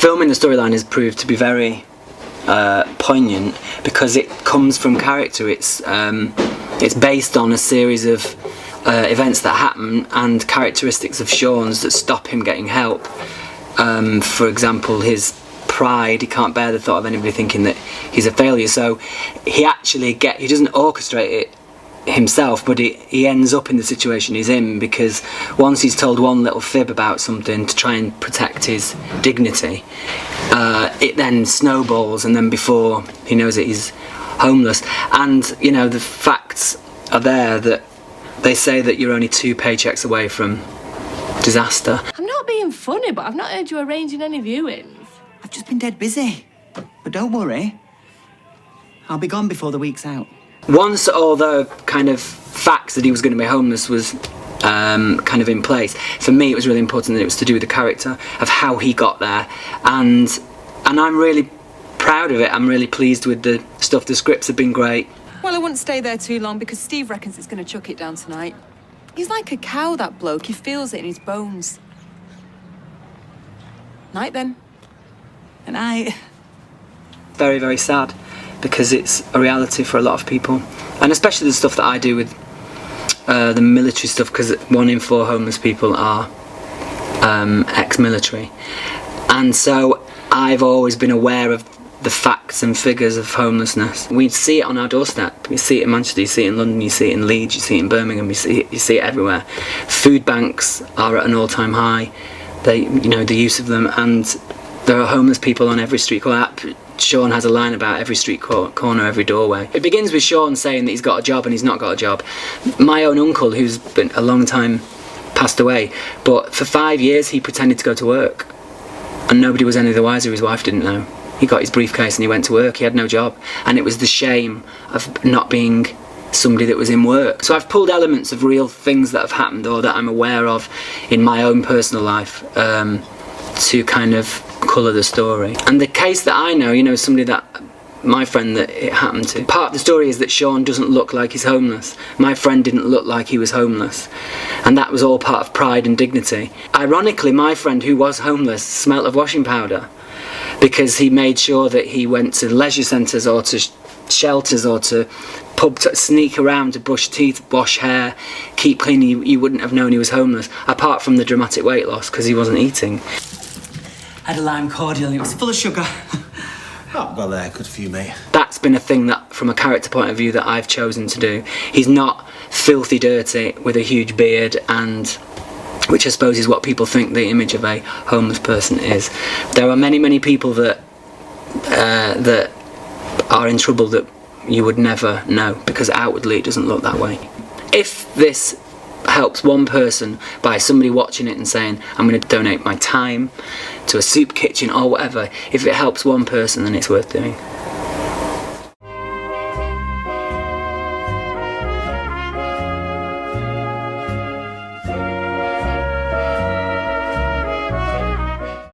filming the storyline has proved to be very poignant because it comes from character. It's based on a series of events that happen and characteristics of Sean's that stop him getting help. For example, his pride, he can't bear the thought of anybody thinking that he's a failure, so he doesn't orchestrate it himself, but he ends up in the situation he's in because once he's told one little fib about something to try and protect his dignity, it then snowballs, and then before he knows it, he's homeless. And you know, the facts are there that they say that you're only 2 paychecks away from disaster. I'm not being funny, but I've not heard you arranging any viewings. I've just been dead busy. But don't worry. I'll be gone before the week's out. Once all the kind of facts that he was going to be homeless was kind of in place, for me it was really important that it was to do with the character, of how he got there, and I'm really proud of it. I'm really pleased with the stuff. The scripts have been great. Well, I wouldn't stay there too long because Steve reckons it's going to chuck it down tonight. He's like a cow, that bloke. He feels it in his bones. Night then. And I... Very, very sad, because it's a reality for a lot of people, and especially the stuff that I do with the military stuff, because 1 in 4 homeless people are ex-military, and so I've always been aware of the facts and figures of homelessness. We see it on our doorstep. You see it in Manchester, you see it in London, you see it in Leeds, you see it in Birmingham, you see it everywhere. Food banks are at an all-time high. The use of them, and there are homeless people on every street corner. Sean has a line about every street corner, every doorway. It begins with Sean saying that he's got a job and he's not got a job. My own uncle, who's been a long time passed away, but for 5 years he pretended to go to work, and nobody was any the wiser. His wife didn't know. He got his briefcase and he went to work. He had no job, and it was the shame of not being somebody that was in work. So I've pulled elements of real things that have happened or that I'm aware of in my own personal life to kind of colour the story. And the case that I know, somebody that, my friend that it happened to, part of the story is that Sean doesn't look like he's homeless. My friend didn't look like he was homeless, and that was all part of pride and dignity. Ironically, my friend who was homeless smelt of washing powder, because he made sure that he went to leisure centres or to shelters or to pub to sneak around to brush teeth, wash hair, keep clean. You wouldn't have known he was homeless, apart from the dramatic weight loss because he wasn't eating. I had a lime cordial and it was full of sugar. Oh, well, good for you, mate. That's been a thing that, from a character point of view, that I've chosen to do. He's not filthy dirty with a huge beard, and which I suppose is what people think the image of a homeless person is. There are many, many people that that are in trouble that you would never know, because outwardly it doesn't look that way. If this helps one person by somebody watching it and saying, I'm going to donate my time to a soup kitchen or whatever, if it helps one person, then it's worth doing.